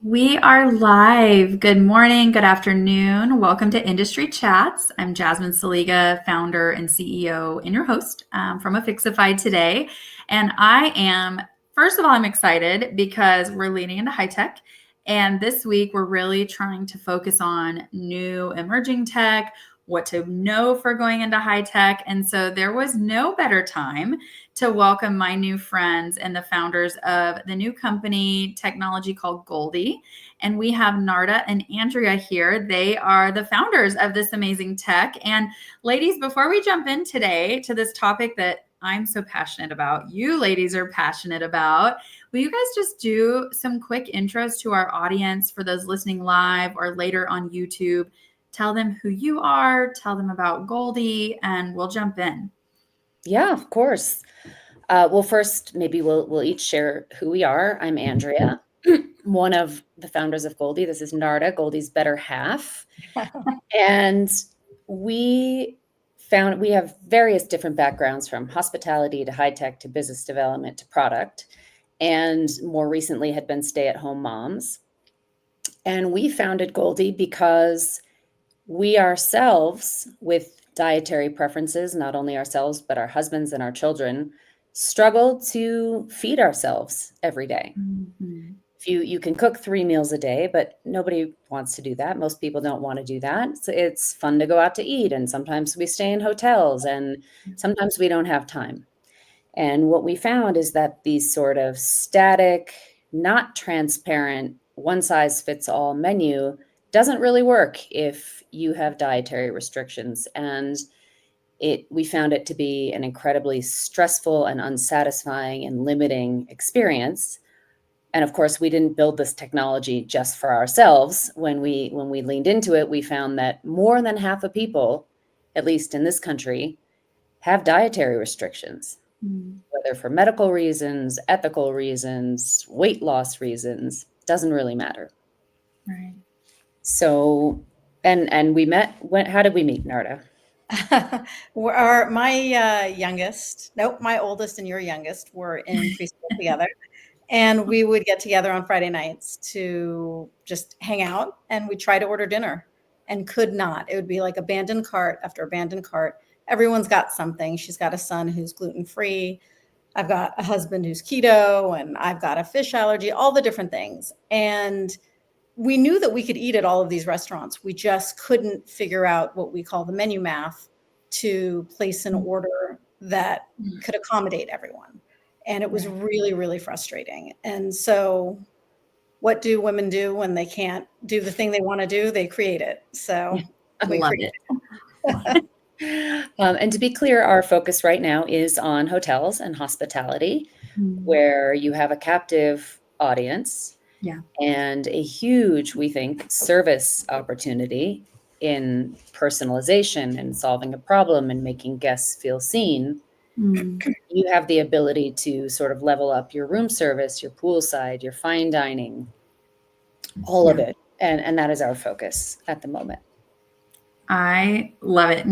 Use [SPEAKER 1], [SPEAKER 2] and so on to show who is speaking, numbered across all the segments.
[SPEAKER 1] We are live. Good morning, good afternoon. Welcome to Industry Chats. I'm Jasmine Saliga, founder and CEO, and your host from Affixify today. And first of all, I'm excited because we're leaning into high tech. And this week, we're really trying to focus on new emerging tech, what to know for going into high tech. And so there was no better time to welcome my new friends and the founders of the new company technology called Goldi. And we have Narda and Andrea here. They are the founders of this amazing tech. And ladies, before we jump in today to this topic that I'm so passionate about, you ladies are passionate about, will you guys just do some quick intros to our audience for those listening live or later on YouTube? Tell them who you are, tell them about Goldi, and we'll jump in.
[SPEAKER 2] Yeah, of course. Well, first, maybe we'll each share who we are. I'm Andrea, one of the founders of Goldi. This is Narda, Goldi's better half. And we we have various different backgrounds, from hospitality to high tech to business development to product, and more recently had been stay-at-home moms. And we founded Goldi because we ourselves, with dietary preferences, not only ourselves, but our husbands and our children, struggle to feed ourselves every day.
[SPEAKER 1] Mm-hmm.
[SPEAKER 2] If you can cook 3 meals a day, but nobody wants to do that. Most people don't want to do that. So it's fun to go out to eat, and sometimes we stay in hotels, and sometimes we don't have time. And what we found is that these sort of static, not transparent, one size fits all menu doesn't really work if you have dietary restrictions. And we found it to be an incredibly stressful and unsatisfying and limiting experience. And of course, we didn't build this technology just for ourselves. When we leaned into it, we found that more than half of people, at least in this country, have dietary restrictions, whether for medical reasons, ethical reasons, weight loss reasons, doesn't really matter.
[SPEAKER 1] Right.
[SPEAKER 2] So, and we met, how did we meet, Narda?
[SPEAKER 3] My oldest and your youngest were in preschool together. And we would get together on Friday nights to just hang out, and we'd try to order dinner and could not. It would be like abandoned cart after abandoned cart. Everyone's got something. She's got a son who's gluten-free. I've got a husband who's keto, and I've got a fish allergy, all the different things. And we knew that we could eat at all of these restaurants. We just couldn't figure out what we call the menu math to place an order that could accommodate everyone. And it was really, really frustrating. And so what do women do when they can't do the thing they want to do? They create it. So
[SPEAKER 1] I love it.
[SPEAKER 2] And to be clear, our focus right now is on hotels and hospitality, where you have a captive audience.
[SPEAKER 1] Yeah.
[SPEAKER 2] And a huge, we think, service opportunity in personalization and solving a problem and making guests feel seen. You have the ability to sort of level up your room service, your poolside, your fine dining, all of it. And that is our focus at the moment.
[SPEAKER 1] I love it.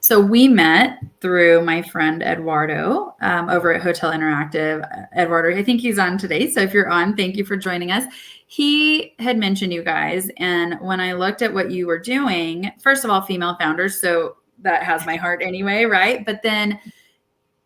[SPEAKER 1] So we met through my friend Eduardo over at Hotel Interactive. Eduardo, I think he's on today. So if you're on, thank you for joining us. He had mentioned you guys. And when I looked at what you were doing, first of all, female founders. So that has my heart anyway, right? But then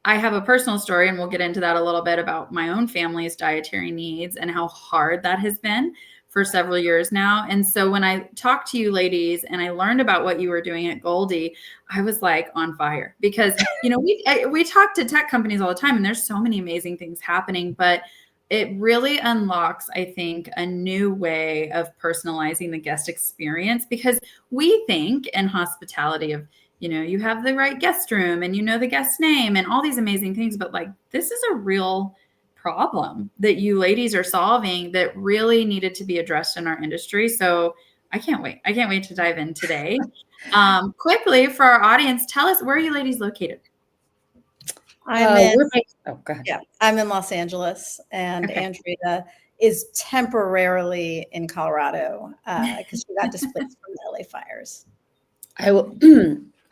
[SPEAKER 1] I have a personal story, and we'll get into that a little bit, about my own family's dietary needs and how hard that has been for several years now. And so when I talked to you ladies and I learned about what you were doing at Goldi, I was like on fire, because, we talk to tech companies all the time, and there's so many amazing things happening, but it really unlocks, I think, a new way of personalizing the guest experience, because we think in hospitality of, you have the right guest room and the guest name and all these amazing things. But like, this is a real problem that you ladies are solving that really needed to be addressed in our industry. So I can't wait. I can't wait to dive in today. Quickly, for our audience, tell us, where are you ladies located?
[SPEAKER 2] Go ahead.
[SPEAKER 3] I'm in Los Angeles, and
[SPEAKER 1] Okay.
[SPEAKER 3] Andrea is temporarily in Colorado because she got displaced from the LA fires.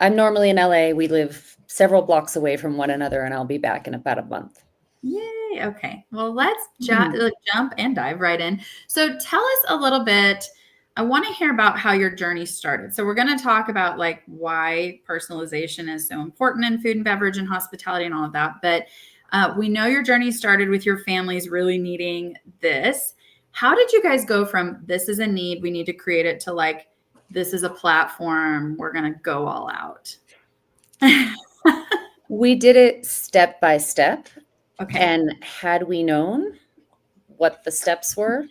[SPEAKER 2] I'm normally in LA. We live several blocks away from one another, and I'll be back in about a month.
[SPEAKER 1] Yay. Yay. Okay. Well, let's jump and dive right in. So tell us a little bit. I want to hear about how your journey started. So we're going to talk about like why personalization is so important in food and beverage and hospitality and all of that. But we know your journey started with your families really needing this. How did you guys go from this is a need, we need to create it, to like, this is a platform, we're going to go all out?
[SPEAKER 2] We did it step by step.
[SPEAKER 1] Okay.
[SPEAKER 2] And had we known what the steps were,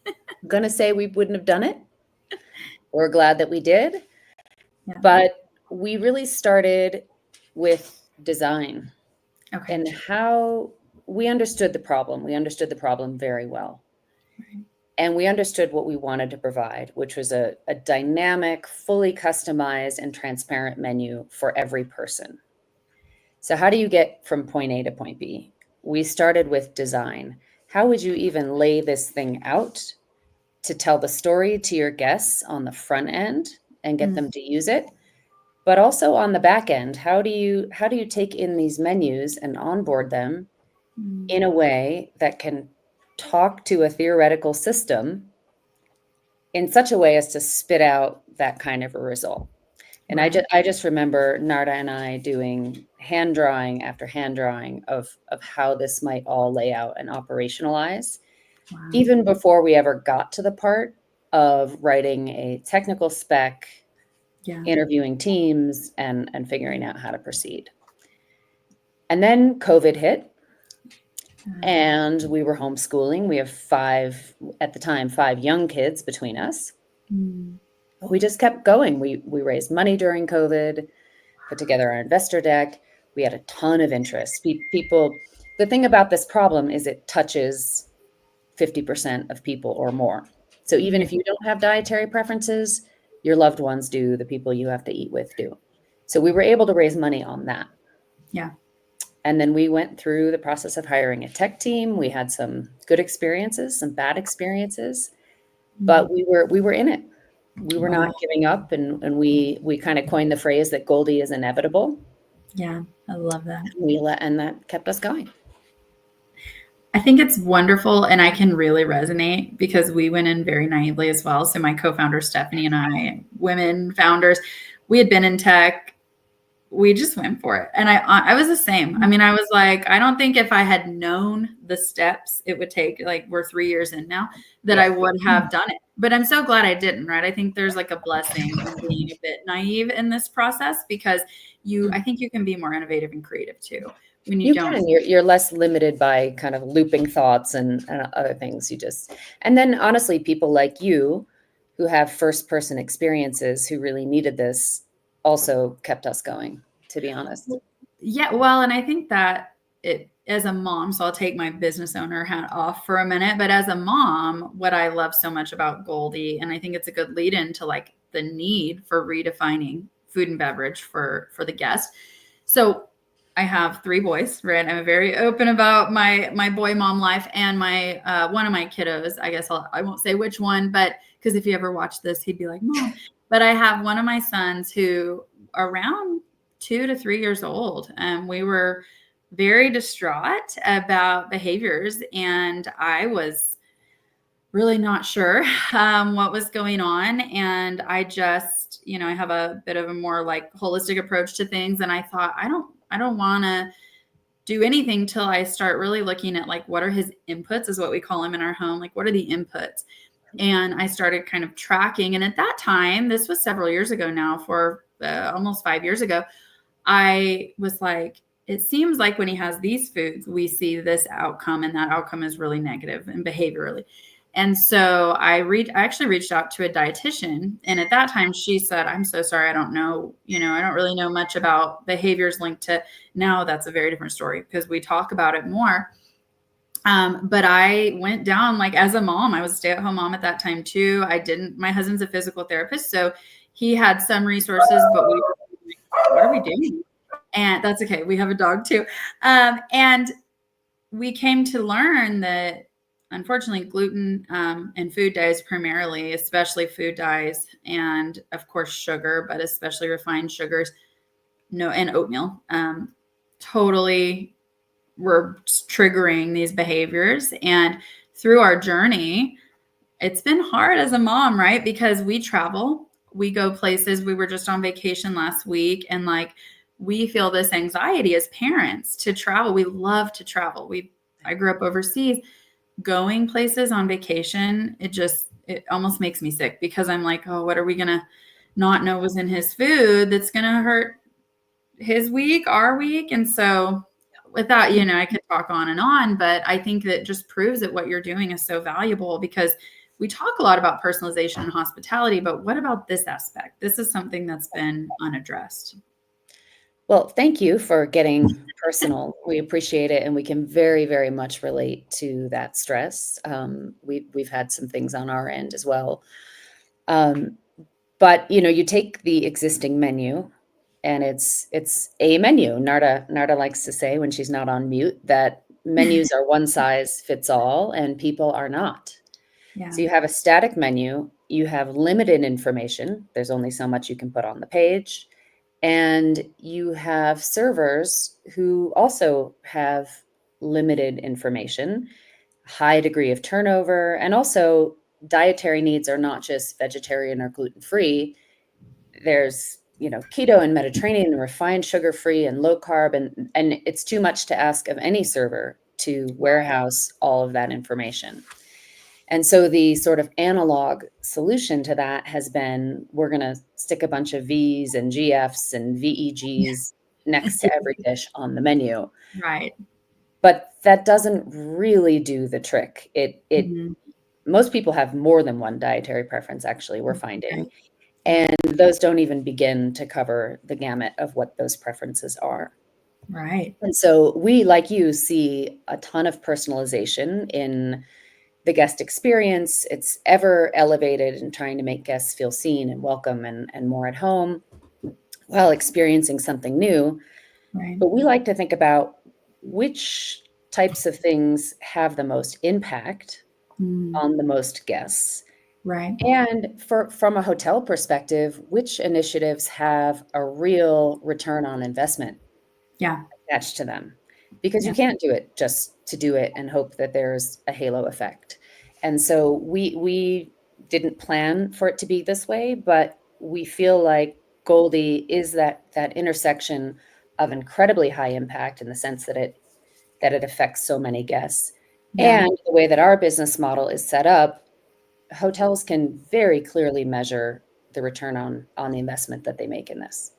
[SPEAKER 2] I'm going to say we wouldn't have done it. We're glad that we did.
[SPEAKER 1] Yeah.
[SPEAKER 2] But we really started with design.
[SPEAKER 1] Okay.
[SPEAKER 2] And how we understood the problem. We understood the problem very well.
[SPEAKER 1] Right.
[SPEAKER 2] And we understood what we wanted to provide, which was a dynamic, fully customized and transparent menu for every person. So how do you get from point A to point B? We started with design. How would you even lay this thing out to tell the story to your guests on the front end and get them to use it? But also on the back end, how do you take in these menus and onboard them in a way that can talk to a theoretical system in such a way as to spit out that kind of a result? And
[SPEAKER 1] Right.
[SPEAKER 2] I just remember Narda and I doing hand drawing after hand drawing of how this might all lay out and operationalize,
[SPEAKER 1] Wow.
[SPEAKER 2] even before we ever got to the part of writing a technical spec, interviewing teams, and figuring out how to proceed. And then COVID hit, and we were homeschooling. We have five young kids between us. We just kept going. We raised money during COVID, put together our investor deck. We had a ton of interest. People, the thing about this problem is it touches 50% of people or more. So even if you don't have dietary preferences, your loved ones do, the people you have to eat with do. So we were able to raise money on that.
[SPEAKER 1] Yeah.
[SPEAKER 2] And then we went through the process of hiring a tech team. We had some good experiences, some bad experiences, but we were in it. We were not giving up, and we kind of coined the phrase that Goldi is inevitable.
[SPEAKER 1] Yeah, I love that.
[SPEAKER 2] And that kept us going.
[SPEAKER 1] I think it's wonderful, and I can really resonate because we went in very naively as well. So my co-founder Stephanie and I, women founders, we had been in tech. We just went for it. And I was the same. I mean, I was like, I don't think if I had known the steps it would take, like we're 3 years in now, that I would have done it. But I'm so glad I didn't, right? I think there's like a blessing in being a bit naive in this process, because I think you can be more innovative and creative too. When you don't.
[SPEAKER 2] Can. You're less limited by kind of looping thoughts and other things. And then honestly, people like you who have first person experiences who really needed this also kept us going, to be honest.
[SPEAKER 1] Yeah. Well, and I think that as a mom, so I'll take my business owner hat off for a minute, but as a mom, what I love so much about Goldi, and I think it's a good lead into like the need for redefining food and beverage for the guest. So I have 3 boys, right? I'm very open about my boy mom life, and my one of my kiddos, I guess I won't say which one, but because if he ever watched this, he'd be like, Mom. But I have one of my sons who around 2 to 3 years old, and we were very distraught about behaviors, and I was really not sure what was going on. And I just, I have a bit of a more like holistic approach to things. And I thought, I don't want to do anything till I start really looking at like, what are his inputs, is what we call them in our home. Like, what are the inputs? And I started kind of tracking. And at that time, this was several years ago now, for almost 5 years ago, I was like, it seems like when he has these foods, we see this outcome, and that outcome is really negative and behaviorally. And so I actually reached out to a dietitian. And at that time she said, I'm so sorry, I don't know, I don't really know much about behaviors linked to. Now that's a very different story because we talk about it more. But I went down, like, as a mom, I was a stay-at-home mom at that time too. My husband's a physical therapist, so he had some resources, but we were like, what are we doing? And that's okay. We have a dog too. And we came to learn that unfortunately gluten and food dyes primarily, especially food dyes, and of course sugar, but especially refined sugars, and oatmeal, totally we're triggering these behaviors. And through our journey, it's been hard as a mom, right? Because we travel, we go places. We were just on vacation last week, and like we feel this anxiety as parents to travel. We love to travel. I grew up overseas. Going places on vacation, it almost makes me sick, because I'm like, oh, what are we gonna not know was in his food that's gonna hurt his week, our week? And so with that, I could talk on, but I think that just proves that what you're doing is so valuable, because we talk a lot about personalization and hospitality, but what about this aspect? This is something that's been unaddressed.
[SPEAKER 2] Well, thank you for getting personal. We appreciate it, and we can very, very much relate to that stress. We've had some things on our end as well. But you take the existing menu, and it's a menu. Narda likes to say, when she's not on mute, that menus are one size fits all, and people are not.
[SPEAKER 1] Yeah.
[SPEAKER 2] So you have a static menu, you have limited information. There's only so much you can put on the page. And you have servers who also have limited information, high degree of turnover, and also dietary needs are not just vegetarian or gluten-free. There's, keto and Mediterranean and refined sugar-free and low carb, and it's too much to ask of any server to warehouse all of that information. And so the sort of analog solution to that has been, we're going to stick a bunch of V's and GF's and VEG's next to every dish on the menu.
[SPEAKER 1] Right.
[SPEAKER 2] But that doesn't really do the trick. Most people have more than one dietary preference, actually, we're finding.
[SPEAKER 1] Right.
[SPEAKER 2] And those don't even begin to cover the gamut of what those preferences are.
[SPEAKER 1] Right.
[SPEAKER 2] And so we, like you, see a ton of personalization in the guest experience. It's ever elevated and trying to make guests feel seen and welcome and more at home while experiencing something new.
[SPEAKER 1] Right.
[SPEAKER 2] But we like to think about which types of things have the most impact on the most guests.
[SPEAKER 1] Right.
[SPEAKER 2] And from a hotel perspective, which initiatives have a real return on investment attached to them? Because you can't do it just to do it and hope that there's a halo effect. And so we didn't plan for it to be this way, but we feel like Goldi is that intersection of incredibly high impact in the sense that it affects so many guests. And the way that our business model is set up, hotels can very clearly measure the return on the investment that they make in this.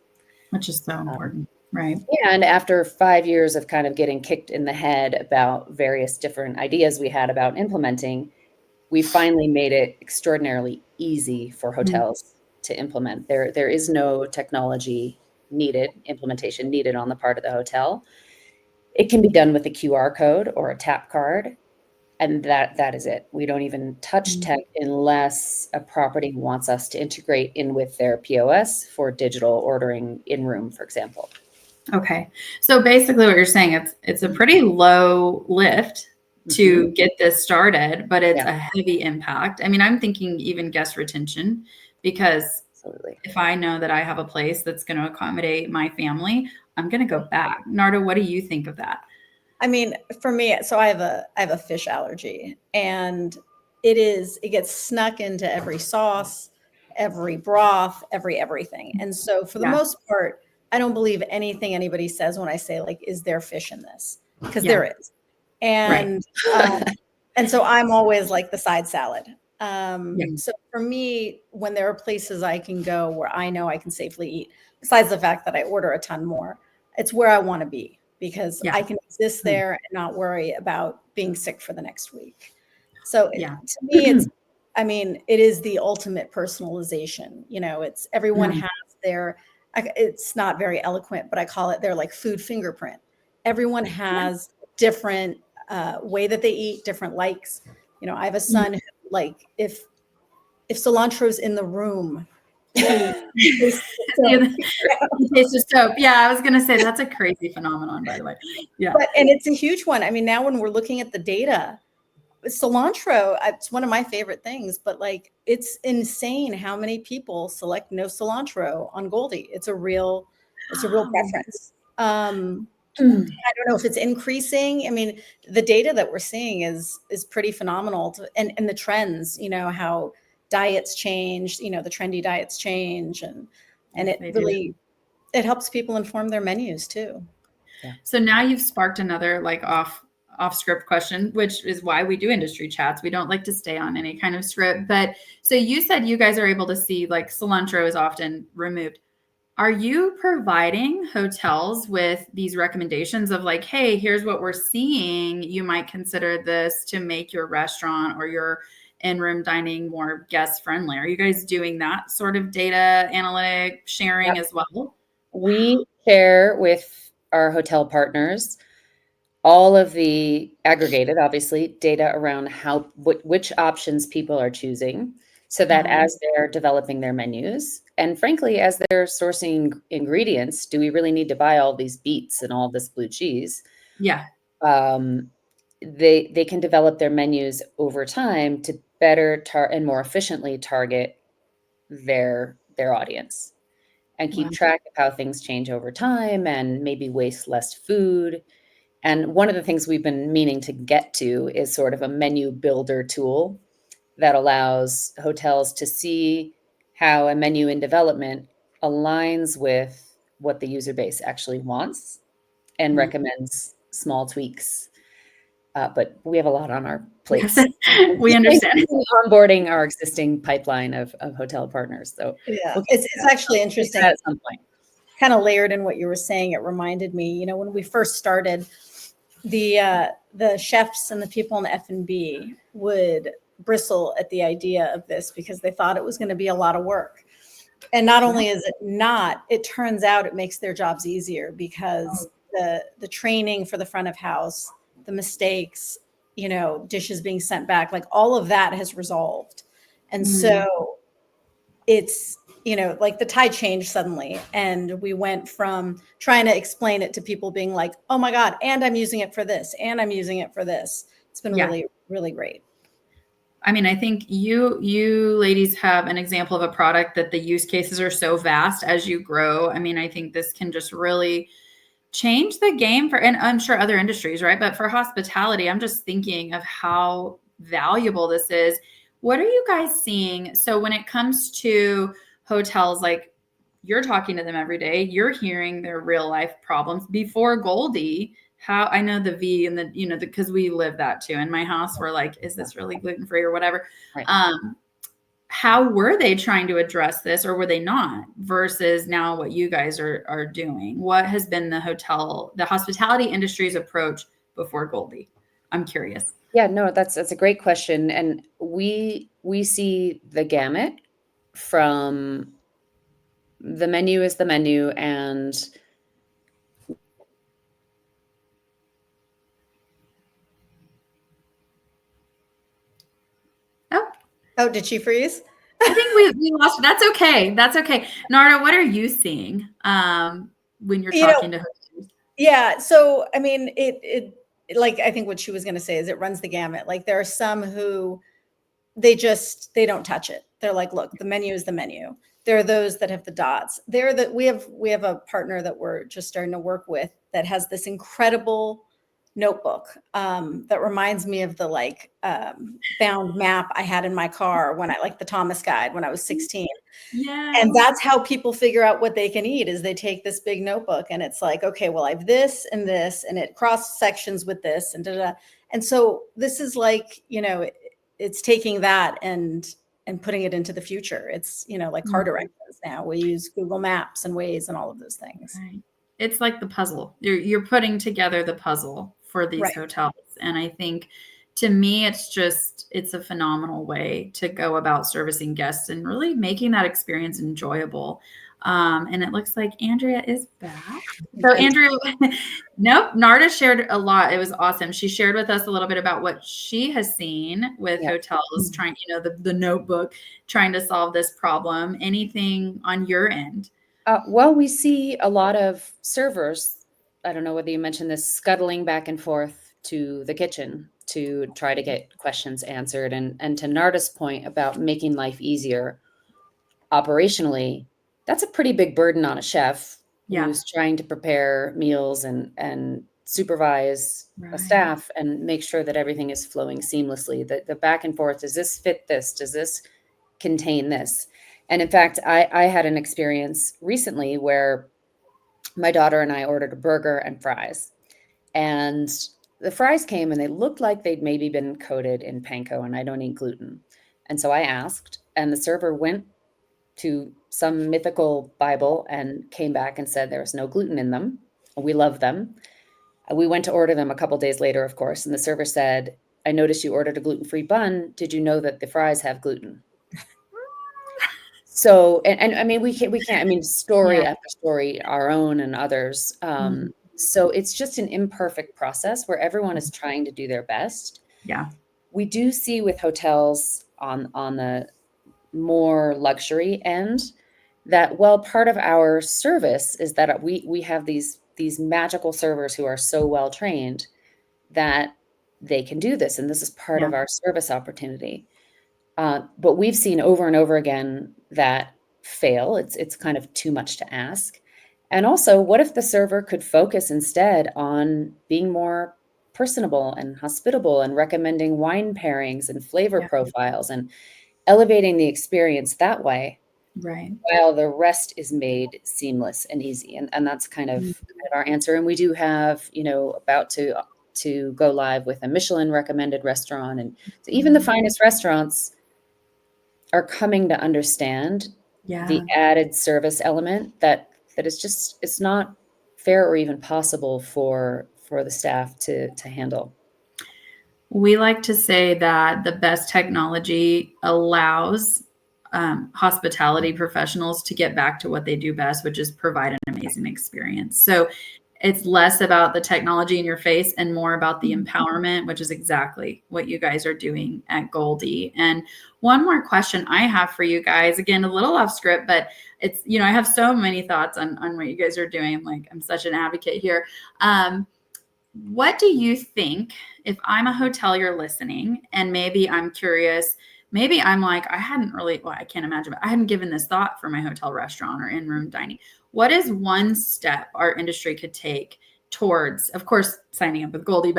[SPEAKER 1] Which is so important. Right.
[SPEAKER 2] And after 5 years of kind of getting kicked in the head about various different ideas we had about implementing, we finally made it extraordinarily easy for hotels to implement. There is no technology implementation needed on the part of the hotel. It can be done with a QR code or a tap card, and that is it. We don't even touch tech unless a property wants us to integrate in with their POS for digital ordering in room, for example.
[SPEAKER 1] Okay. So basically what you're saying, it's a pretty low lift to get this started, but it's a heavy impact. I mean, I'm thinking even guest retention, because if I know that I have a place that's going to accommodate my family, I'm going to go back. Narda, what do you think of that?
[SPEAKER 3] I mean, for me, so I have a fish allergy, and it gets snuck into every sauce, every broth, everything. And so for the most part, I don't believe anything anybody says when I say, like, is there fish in this? Because there is. And and so I'm always like the side salad. So for me, when there are places I can go where I know I can safely eat, besides the fact that I order a ton more, it's where I want to be, because I can exist there and not worry about being sick for the next week. So to me, it is the ultimate personalization. It's everyone has it's not very eloquent, but I call it their like food fingerprint. Everyone has different way that they eat, different likes. I have a son who, like, if cilantro's in the room, he tastes
[SPEAKER 1] soap. Yeah, I was going to say that's a crazy phenomenon, by the way. Yeah.
[SPEAKER 3] And it's a huge one. I mean, now when we're looking at the data, cilantro, it's one of my favorite things, but like, it's insane how many people select no cilantro on Goldi. It's a real preference. I don't know if it's increasing. I mean, the data that we're seeing is pretty phenomenal, and the trends, how diets change, the trendy diets change, and
[SPEAKER 1] Yes,
[SPEAKER 3] it
[SPEAKER 1] they do.
[SPEAKER 3] really, it helps people inform their menus too.
[SPEAKER 2] Yeah.
[SPEAKER 1] So now you've sparked another like off script question, which is why we do industry chats. We don't like to stay on any kind of script. But so you said you guys are able to see like cilantro is often removed. Are you providing hotels with these recommendations of like, hey, here's what we're seeing. You might consider this to make your restaurant or your in-room dining more guest friendly. Are you guys doing that sort of data analytic sharing as well?
[SPEAKER 2] We share with our hotel partners all of the aggregated, obviously, data around which options people are choosing, so that as they're developing their menus, and frankly, as they're sourcing ingredients, do we really need to buy all these beets and all this blue cheese?
[SPEAKER 1] Yeah.
[SPEAKER 2] They can develop their menus over time to better and more efficiently target their audience, and keep track of how things change over time, and maybe waste less food. And one of the things we've been meaning to get to is sort of a menu builder tool that allows hotels to see how a menu in development aligns with what the user base actually wants and recommends small tweaks. But we have a lot on our plates.
[SPEAKER 1] Yes, we understand.
[SPEAKER 2] Onboarding our existing pipeline of hotel partners. So
[SPEAKER 3] Yeah,
[SPEAKER 2] we'll
[SPEAKER 3] it's actually interesting.
[SPEAKER 2] at some point.
[SPEAKER 3] Kind of layered in what you were saying, it reminded me, when we first started, the chefs and the people in F&B would bristle at the idea of this because they thought it was going to be a lot of work. And not only is it not, it turns out it makes their jobs easier because the training for the front of house, the mistakes, dishes being sent back, like all of that has resolved. And so it's, like the tide changed suddenly. And we went from trying to explain it to people being like, oh my God, and I'm using it for this, and I'm using it for this. It's been really, really great.
[SPEAKER 1] I mean, I think you ladies have an example of a product that the use cases are so vast as you grow. I mean, I think this can just really change the game and I'm sure other industries, right? But for hospitality, I'm just thinking of how valuable this is. What are you guys seeing? So when it comes to hotels, like you're talking to them every day, you're hearing their real life problems before Goldi. How I know the V and the, because we live that too. In my house, we're like, is this really gluten-free or whatever?
[SPEAKER 2] Right.
[SPEAKER 1] How were they trying to address this, or were they not, versus now what you guys are doing? What has been the hospitality industry's approach before Goldi? I'm curious.
[SPEAKER 2] Yeah, no, that's a great question. And we see the gamut from the menu is the menu, and
[SPEAKER 3] Oh, did she freeze?
[SPEAKER 1] I think we lost. That's okay. That's okay. Narda, what are you seeing when you're talking to hostess?
[SPEAKER 3] Yeah. So, I mean, it like, I think what she was going to say is it runs the gamut. Like there are some who they don't touch it. They're like, look, the menu is the menu. There are those that have the dots. We have a partner that we're just starting to work with that has this incredible notebook that reminds me of the bound map I had in my car when the Thomas Guide when I was 16.
[SPEAKER 1] Yeah.
[SPEAKER 3] And that's how people figure out what they can eat is they take this big notebook and it's like, okay, well, I have this and this, and it cross sections with this and da-da. And so this is like, it's taking that and putting it into the future. It's, like car directions now. We use Google Maps and Waze and all of those things.
[SPEAKER 1] Right. It's like the puzzle. You're putting together the puzzle for these hotels. And I think to me, it's a phenomenal way to go about servicing guests and really making that experience enjoyable. And it looks like Andrea is back. So Andrea, nope, Narda shared a lot. It was awesome. She shared with us a little bit about what she has seen with hotels trying, the notebook, trying to solve this problem. Anything on your end?
[SPEAKER 2] Well, we see a lot of servers, I don't know whether you mentioned this, scuttling back and forth to the kitchen to try to get questions answered. And to Narda's point about making life easier operationally, that's a pretty big burden on a chef
[SPEAKER 1] Yeah.
[SPEAKER 2] who's trying to prepare meals and supervise a
[SPEAKER 1] Right.
[SPEAKER 2] staff and make sure that everything is flowing seamlessly. The back and forth, does this fit this? Does this contain this? And in fact, I had an experience recently where my daughter and I ordered a burger and fries. And the fries came and they looked like they'd maybe been coated in panko, and I don't eat gluten. And so I asked, and the server went to some mythical Bible and came back and said there was no gluten in them. We love them. We went to order them a couple days later, of course, and the server said, I noticed you ordered a gluten-free bun. Did you know that the fries have gluten? So, and I mean, we can't, I mean, story
[SPEAKER 1] Yeah.
[SPEAKER 2] after story, our own and others.
[SPEAKER 1] Mhm.
[SPEAKER 2] So it's just an imperfect process where everyone is trying to do their best.
[SPEAKER 1] Yeah.
[SPEAKER 2] We do see with hotels on the more luxury end that, well, part of our service is that we have these magical servers who are so well trained that they can do this, and this is part
[SPEAKER 1] Yeah.
[SPEAKER 2] of our service opportunity. But we've seen over and over again that fail. It's kind of too much to ask. And also, what if the server could focus instead on being more personable and hospitable and recommending wine pairings and flavor
[SPEAKER 1] Yeah.
[SPEAKER 2] profiles and elevating the experience that way,
[SPEAKER 1] Right.
[SPEAKER 2] while the rest is made seamless and easy. And that's kind of our answer. And we do have, about to go live with a Michelin recommended restaurant. And so even the finest restaurants are coming to understand the
[SPEAKER 1] Yeah.
[SPEAKER 2] added service element that is just, it's not fair or even possible for the staff to handle.
[SPEAKER 1] We like to say that the best technology allows hospitality professionals to get back to what they do best, which is provide an amazing experience. So it's less about the technology in your face and more about the empowerment, which is exactly what you guys are doing at Goldi. And one more question I have for you guys, again, a little off script, but it's, I have so many thoughts on what you guys are doing. I'm such an advocate here. What do you think, if I'm a hotelier listening and maybe I'm curious, maybe I'm like, I can't imagine, but I hadn't given this thought for my hotel restaurant or in-room dining. What is one step our industry could take towards, of course, signing up with Goldi,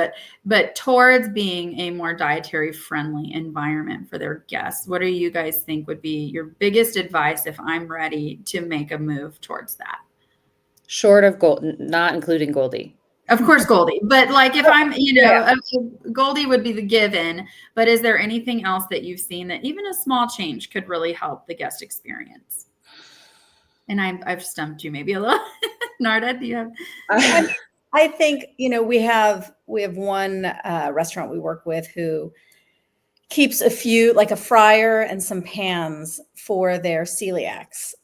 [SPEAKER 1] but towards being a more dietary friendly environment for their guests? What do you guys think would be your biggest advice if I'm ready to make a move towards that?
[SPEAKER 2] Short of gold, not including Goldi.
[SPEAKER 1] Of course, Goldi. But if I'm, Goldi would be the given. But is there anything else that you've seen that even a small change could really help the guest experience? And I've stumped you maybe a little. Narda, do you have?
[SPEAKER 3] I think, we have one restaurant we work with who keeps a few, like a fryer and some pans for their celiacs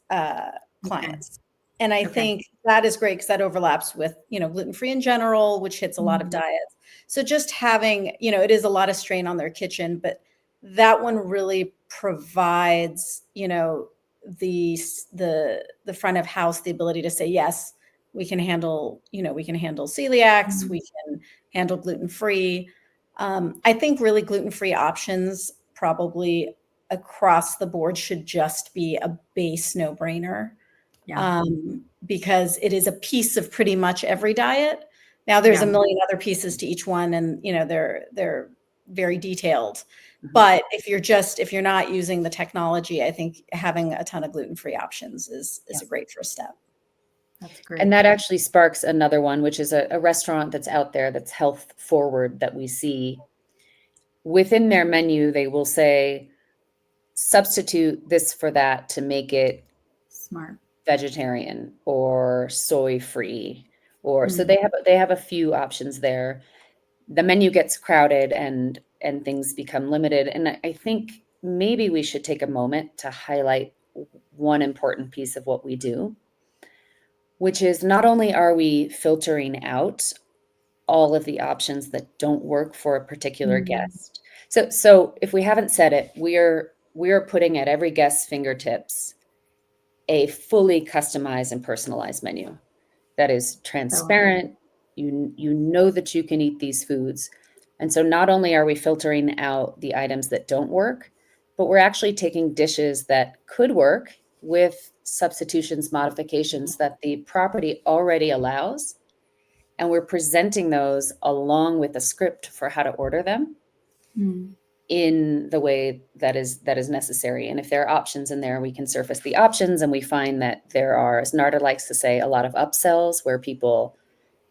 [SPEAKER 3] clients. And I think that is great because that overlaps with, gluten-free in general, which hits a lot of diets. So just having, it is a lot of strain on their kitchen, but that one really provides, the front of house, the ability to say, yes, we can handle, celiacs, we can handle gluten-free. I think really gluten-free options probably across the board should just be a base no-brainer.
[SPEAKER 1] Yeah.
[SPEAKER 3] Because it is a piece of pretty much every diet. Now there's a million other pieces to each one, and they're very detailed. But if you're not using the technology, I think having a ton of gluten-free options is a great first step.
[SPEAKER 1] That's great.
[SPEAKER 2] And that actually sparks another one, which is a restaurant that's out there that's health forward that we see. Within their menu, they will say, substitute this for that to make it
[SPEAKER 1] smart
[SPEAKER 2] vegetarian or soy free, or so they have a few options there. The menu gets crowded and things become limited. And I think maybe we should take a moment to highlight one important piece of what we do, which is not only are we filtering out all of the options that don't work for a particular guest. So if we haven't said it, we are putting at every guest's fingertips a fully customized and personalized menu that is transparent. You know that you can eat these foods. And so not only are we filtering out the items that don't work, but we're actually taking dishes that could work with substitutions, modifications that the property already allows. And we're presenting those along with a script for how to order them in the way that is necessary. And if there are options in there, we can surface the options. And we find that there are, as Narda likes to say, a lot of upsells where people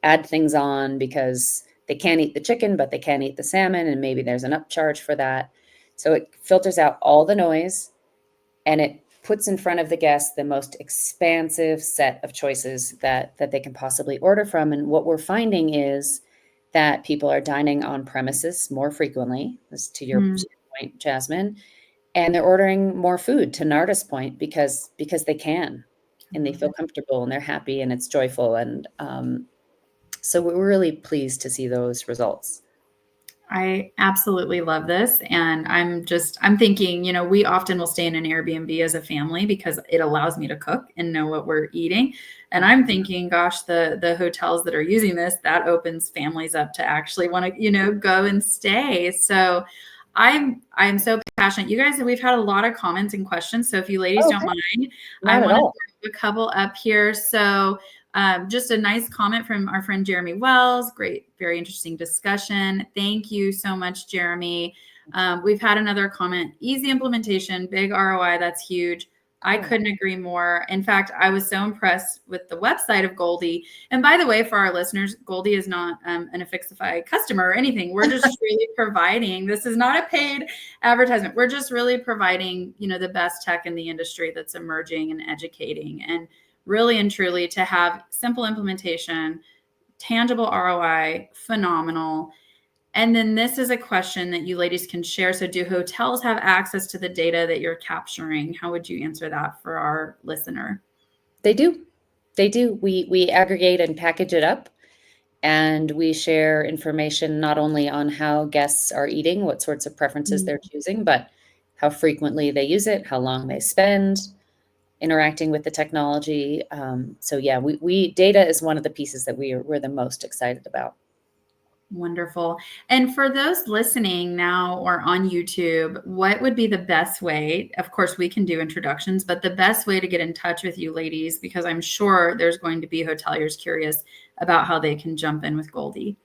[SPEAKER 2] add things on because they can't eat the chicken, but they can eat the salmon, and maybe there's an upcharge for that. So it filters out all the noise, and it puts in front of the guest the most expansive set of choices that they can possibly order from. And what we're finding is that people are dining on premises more frequently, this to your point, Jasmine, and they're ordering more food, to Narda's point, because they can, and they feel comfortable and they're happy and it's joyful. And so we're really pleased to see those results.
[SPEAKER 1] I absolutely love this. And I'm thinking, we often will stay in an Airbnb as a family because it allows me to cook and know what we're eating. And I'm thinking, gosh, the hotels that are using this, that opens families up to actually want to, go and stay. So I'm so passionate. You guys, we've had a lot of comments and questions. So if you ladies don't mind, I want to throw a couple up here. So just a nice comment from our friend Jeremy Wells. Great, very interesting discussion. Thank you so much, Jeremy. We've had another comment. Easy implementation, big ROI. That's huge. I couldn't agree more. In fact, I was so impressed with the website of Goldi. And by the way, for our listeners, Goldi is not an Affixify customer or anything. We're just really providing, this is not a paid advertisement. We're just really providing, the best tech in the industry that's emerging and educating. And really and truly to have simple implementation, tangible ROI, phenomenal. And then this is a question that you ladies can share. So do hotels have access to the data that you're capturing? How would you answer that for our listener?
[SPEAKER 2] They do. They do. We aggregate and package it up, and we share information not only on how guests are eating, what sorts of preferences they're choosing, but how frequently they use it, how long they spend interacting with the technology. So yeah, we data is one of the pieces that we're the most excited about.
[SPEAKER 1] Wonderful. And for those listening now or on YouTube, what would be the best way? Of course, we can do introductions, but the best way to get in touch with you ladies, because I'm sure there's going to be hoteliers curious about how they can jump in with Goldi.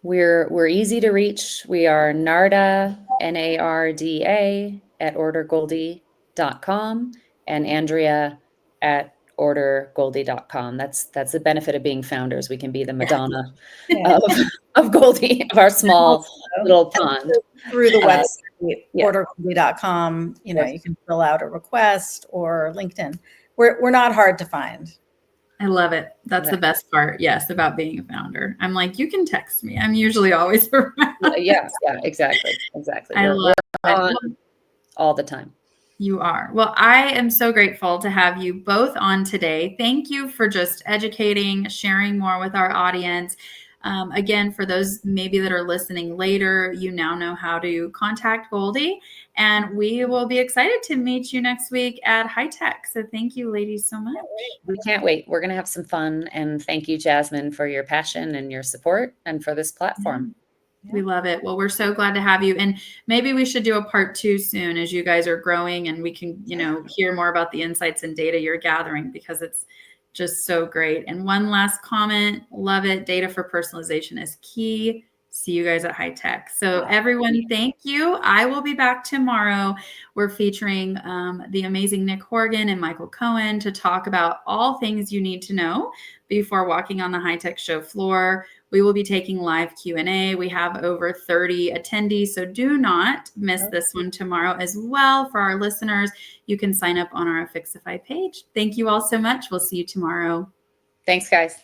[SPEAKER 2] We're easy to reach. We are Narda, NARDA at ordergoldi.com, and Andrea at ordergoldi.com. That's the benefit of being founders. We can be the Madonna of Goldi, of our small little pond.
[SPEAKER 3] Through the website, ordergoldi.com, you can fill out a request, or LinkedIn. We're not hard to find.
[SPEAKER 1] I love it. That's the best part. Yes, about being a founder. I'm like, you can text me. I'm usually always around.
[SPEAKER 2] Yeah, exactly.
[SPEAKER 1] I love it.
[SPEAKER 2] All the time.
[SPEAKER 1] You are. Well, I am so grateful to have you both on today. Thank you for just educating, sharing more with our audience. Again, for those maybe that are listening later, you now know how to contact Goldi, and we will be excited to meet you next week at High Tech. So thank you, ladies, so much.
[SPEAKER 2] We can't wait. We're going to have some fun. And thank you, Jasmine, for your passion and your support and for this platform.
[SPEAKER 1] Yeah. We love it. Well, we're so glad to have you. And maybe we should do a part 2 soon as you guys are growing and we can, hear more about the insights and data you're gathering, because it's just so great. And one last comment, love it. Data for personalization is key. See you guys at High Tech. So everyone, thank you. I will be back tomorrow. We're featuring the amazing Nick Horgan and Michael Cohen to talk about all things you need to know before walking on the High Tech show floor. We will be taking live Q&A. We have over 30 attendees, so do not miss this one tomorrow as well. For our listeners, you can sign up on our Affixify page. Thank you all so much. We'll see you tomorrow.
[SPEAKER 2] Thanks, guys.